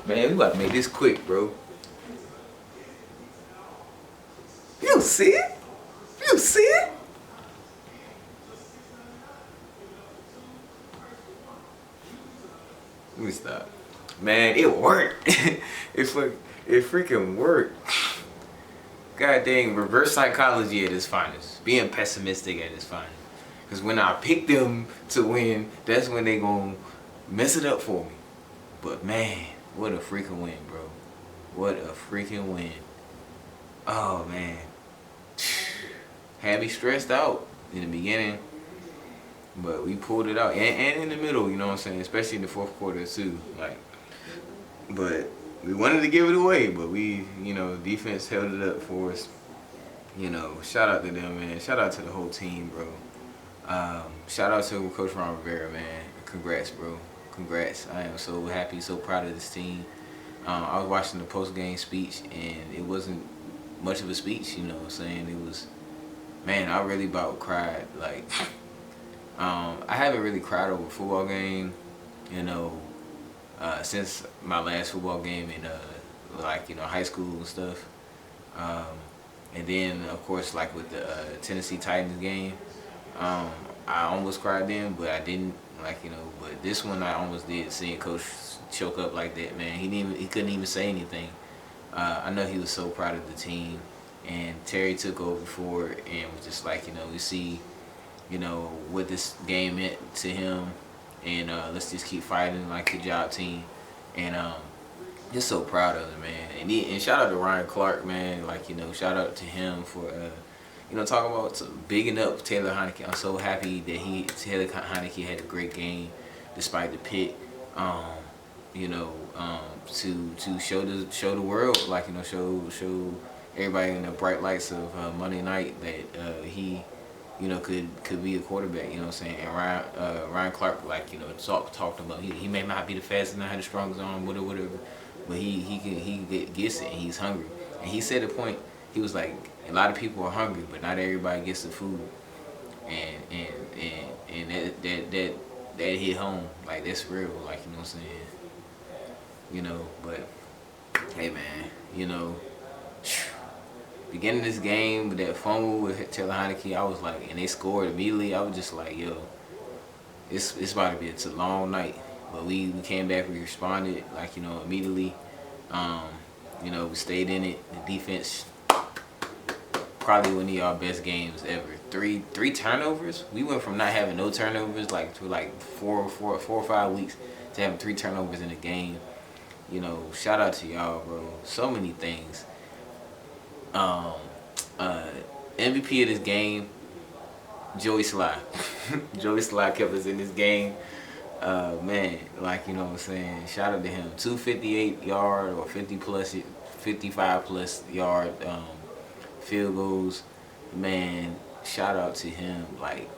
Man, we about to make this quick, bro. You see it? You see it? Let me stop. Man, it worked. it freaking worked. God dang, reverse psychology at its finest. Being pessimistic at its finest. Because when I pick them to win, that's when they gonna mess it up for me. But man, what a freaking win, bro. What a freaking win. Oh man. Had me stressed out in the beginning. But we pulled it out. And in the middle, you know what I'm saying? Especially in the fourth quarter too. But we wanted to give it away, but we, defense held it up for us. Shout out to them, man. Shout out to the whole team, bro. Shout out to Coach Ron Rivera, man. Congrats, bro. Congrats. I am so happy, so proud of this team. I was watching the post-game speech, and it wasn't much of a speech, you know what I'm saying? It was, man, I really about cried. I haven't really cried over a football game, since my last football game in, high school and stuff. And then, of course, with the Tennessee Titans game, I almost cried then, but I didn't. But this one I almost did. Seeing Coach choke up like that, man, he couldn't even say anything. I know he was so proud of the team, and Terry took over for it and was just we see, what this game meant to him, and let's just keep fighting like a job team, and just so proud of him, man. And shout out to Ryan Clark, man. Shout out to him for talking about bigging up Taylor Heineke. I'm so happy that Taylor Heineke had a great game despite the pick. To show the world, show everybody in the bright lights of Monday night that he, could be a quarterback. You know what I'm saying? And Ryan Clark, talked about he may not be the fastest, not have the strongest arm, whatever, but he gets it, and he's hungry. And he said the point. He was like, a lot of people are hungry, but not everybody gets the food, and that hit home. That's real. You know what I'm saying? But hey, man, beginning this game with that fumble with Taylor Heineke, I was and they scored immediately. I was just yo, it's about to be a long night. But we came back, we responded immediately. We stayed in it. The defense, probably one of y'all best games ever. Three turnovers. We went from not having no turnovers to 4 or 5 weeks to having 3 turnovers in a game. Shout out to y'all, bro. So many things. MVP of this game, Joey Sly. Joey Sly kept us in this game. Man, you know what I'm saying? Shout out to him. 258 yard or 55 plus yard field goals. Man, shout out to him.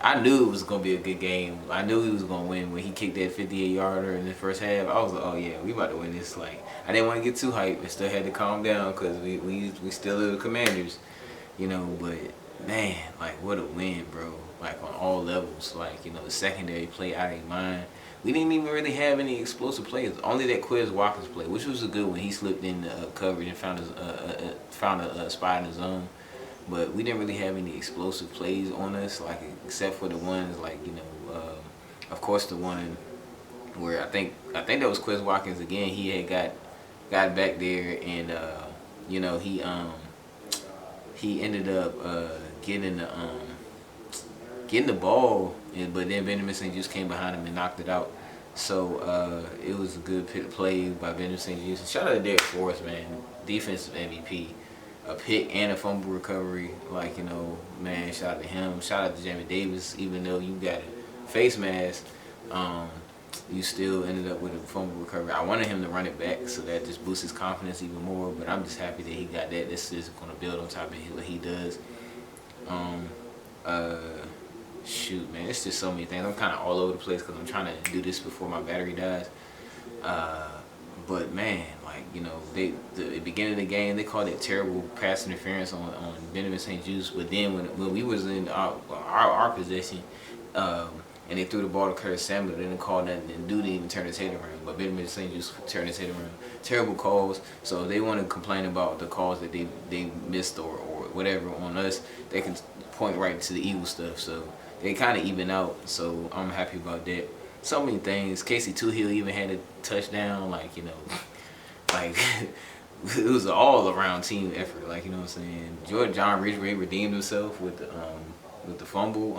I knew it was gonna be a good game. I knew he was gonna win when he kicked that 58-yarder in the first half. I was like, oh yeah, we about to win this. I didn't want to get too hyped. I still had to calm down because we still the Commanders, But man, what a win, bro. On all levels. The secondary play out of your mind. We didn't even really have any explosive plays. Only that Quiz Watkins play, which was a good one. He slipped in the coverage and found a spot in the zone. But we didn't really have any explosive plays on us, except for the ones of course the one where I think that was Quiz Watkins again. He had got back there and he ended up getting the ball, but then Benjamin St. Just came behind him and knocked it out. So it was a good play by Benjamin St. Just. Shout out to Derek Forrest, man, defensive MVP. A pick and a fumble recovery, man, shout out to him. Shout out to Jamie Davis, even though you got a face mask, you still ended up with a fumble recovery. I wanted him to run it back, so that just boosts his confidence even more, but I'm just happy that he got that. This is going to build on top of what he does. Shoot, man, it's just so many things. I'm kind of all over the place because I'm trying to do this before my battery dies. But man, the beginning of the game, they called it terrible pass interference on Benjamin St. Just. But then when we was in our possession, and and they threw the ball to Curtis Samuel. They didn't call nothing, and dude didn't even turn his head around. But Benjamin St. just turned his head around. Terrible calls. So if they want to complain about the calls that they missed or whatever on us, they can point right to the Eagles stuff. So they kind of even out. So I'm happy about that. So many things. Casey Toohill even had a touchdown. Like, you know, like it was an all around team effort. Like, you know what I'm saying. John Ridgway redeemed himself with the fumble,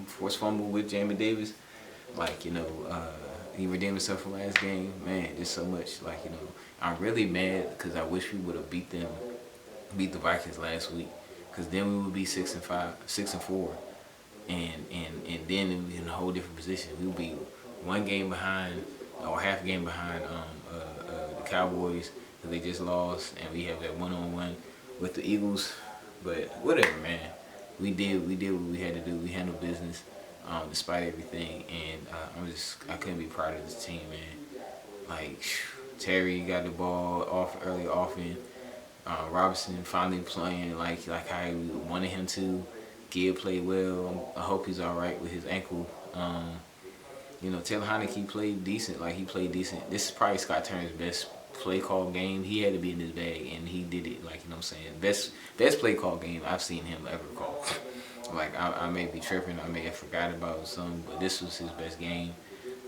forced fumble with Jamin Davis. Like, you know, he redeemed himself from last game. Man, there's so much. Like, you know, I'm really mad because I wish we would have beat the Vikings last week. Because then we would be 6-5, 6-4, and then it would be in a whole different position. We would be one game behind or half a game behind the Cowboys because they just lost, and we have that one-on-one with the Eagles. But whatever, man. We did what we had to do. We handled business despite everything, and I couldn't be proud of this team, man. Like, Terry got the ball off early, often. Robinson finally playing like how I wanted him to. Gibb played well. I hope he's all right with his ankle. You know, Taylor Heinicke played decent. Like, he played decent. This is probably Scott Turner's best play call game. He had to be in his bag, and he did it. Like, you know what I'm saying? Best play call game I've seen him ever call. Like, I may be tripping. I may have forgot about some, but this was his best game.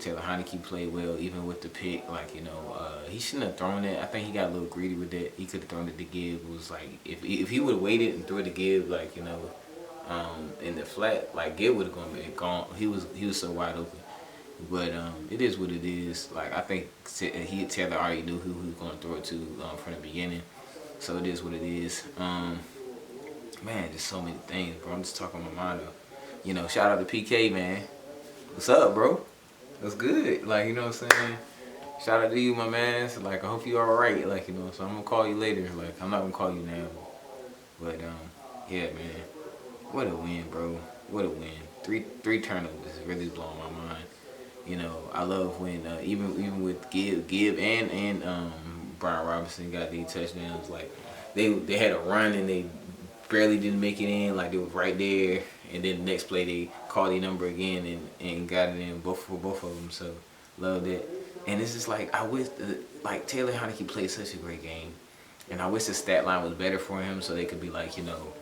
Taylor Heinicke played well, even with the pick. Like, you know, he shouldn't have thrown it. I think he got a little greedy with that. He could have thrown it to Gibb. It was like, if he would have waited and threw it to Gibb, like, you know, in the flat, like, Gibb would have gone. He was so wide open. But it is what it is. Like, I think Taylor already knew who he was going to throw it to from the beginning. So it is what it is. Man, just so many things, bro. I'm just talking my mind up. You know, shout out to PK, man. What's up, bro? That's good. Like, you know what I'm saying? Shout out to you, my man. So, like, I hope you alright. Like, you know, so I'm gonna call you later. Like, I'm not gonna call you now. But yeah, man. What a win, bro. What a win. Three turnovers is really blowing my mind. You know, I love when even with Gibb and Brian Robinson got these touchdowns. Like, they had a run and they barely didn't make it in. Like, they was right there, and then the next play they called the number again and got it in for both of them. So love that. And it's just like, I wish like Taylor Heinicke played such a great game, and I wish the stat line was better for him so they could be like, you know,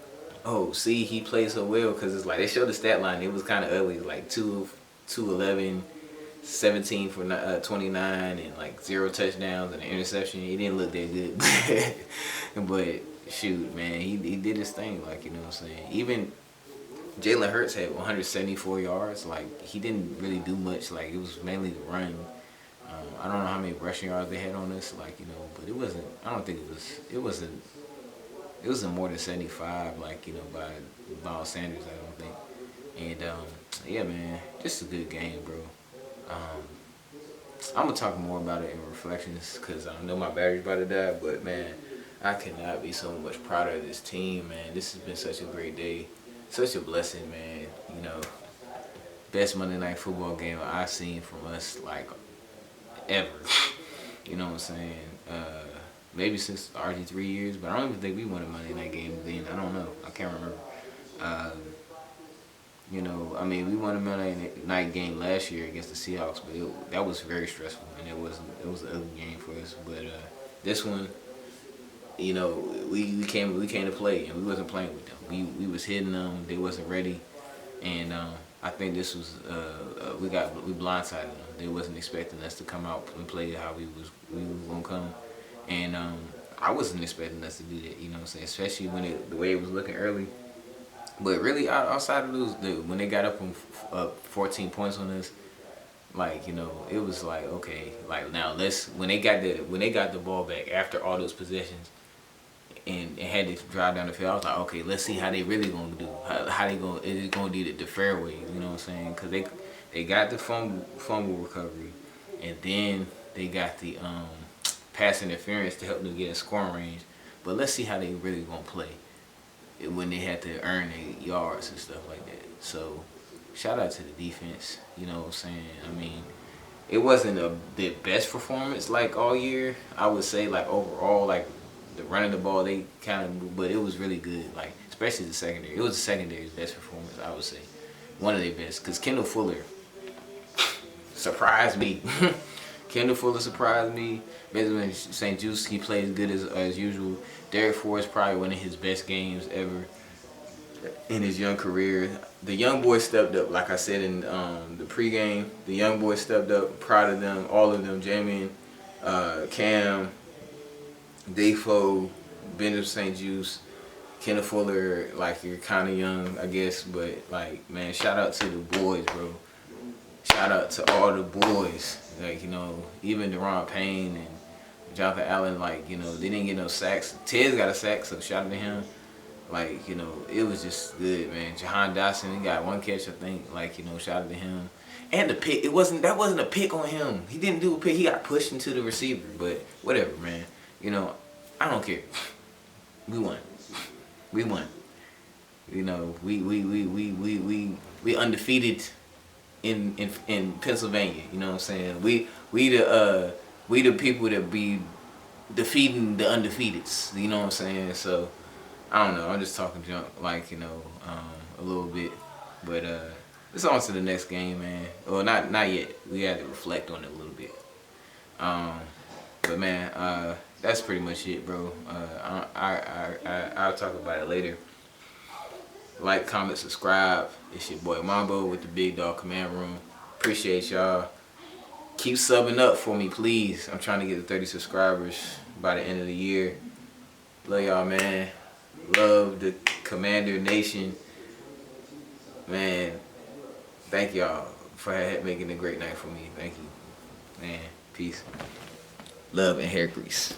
oh, see, he played so well, because it's like they showed the stat line. It was kind of ugly, like 211. 17 for 29 and like 0 touchdowns and an interception. He didn't look that good. But shoot, man, he did his thing. Like, you know what I'm saying? Even Jalen Hurts had 174 yards. Like, he didn't really do much. Like, it was mainly the run. I don't know how many rushing yards they had on us. Like, you know, but it wasn't. I don't think it wasn't. It wasn't more than 75. Like, you know, by Miles Sanders. I don't think. And yeah, man, just a good game, bro. I'm gonna talk more about it in reflections because I know my battery's about to die. But man, I cannot be so much prouder of this team, man. This has been such a great day, such a blessing, man. You know, best Monday Night Football game I've seen from us like ever. You know what I'm saying? Maybe since the RG3 years, but I don't even think we won a Monday night game then. I don't know. I can't remember. You know, I mean, we won a Monday night game last year against the Seahawks, but that was very stressful, and it was an ugly game for us. But this one, you know, we came to play, and we wasn't playing with them. We was hitting them. They wasn't ready, and I think this was we blindsided them. They wasn't expecting us to come out and play how we was gonna come, and I wasn't expecting us to do that. You know what I'm saying? Especially when the way it was looking early. But really, outside of those, when they got up 14 points on us, like, you know, it was like, okay, like, now when they got the ball back after all those possessions and had to drive down the field, I was like, okay, let's see how they really gonna do. How they gonna, is it gonna do the fairway? You know what I'm saying? Because they got the fumble recovery, and then they got the pass interference to help them get in scoring range. But let's see how they really gonna play when they had to earn their yards and stuff like that. So shout out to the defense. You know what I'm saying? I mean, it wasn't the best performance like all year. I would say, like, overall, like the running the ball, they kind of, but it was really good. Like, especially the secondary. It was the secondary's best performance, I would say. One of their best, because Kendall Fuller surprised me. Kendall Fuller surprised me. Benjamin St. Juste, he plays good as usual. Derek Forrest probably one of his best games ever in his young career. The young boys stepped up, like I said in the pregame. The young boys stepped up. Proud of them, all of them. Jamie, Cam, Defoe, Benjamin St. Juste, Kendall Fuller. Like, you're kind of young, I guess, but like, man, shout out to the boys, bro. Shout out to all the boys. Like, you know, even Deron Payne and Jonathan Allen. Like, you know, they didn't get no sacks. Ted's got a sack, so shout out to him. Like, you know, it was just good, man. Jahan Dotson, he got one catch, I think. Like, you know, shout out to him. And the pick, that wasn't a pick on him. He didn't do a pick. He got pushed into the receiver. But whatever, man. You know, I don't care. We won. We won. You know, we undefeated in Pennsylvania. You know what I'm saying? We the people that be defeating the undefeateds. You know what I'm saying? So I don't know. I'm just talking junk, like, you know, a little bit. But let's on to the next game, man. Well, not yet. We had to reflect on it a little bit. But man, that's pretty much it, bro. I'll talk about it later. Like, comment, subscribe. It's your boy Mambo with the Big Dog Command Room. Appreciate y'all. Keep subbing up for me, please. I'm trying to get to 30 subscribers by the end of the year. Love y'all, man. Love the Commander Nation. Man, thank y'all for making a great night for me. Thank you. Man, peace. Love and hair grease.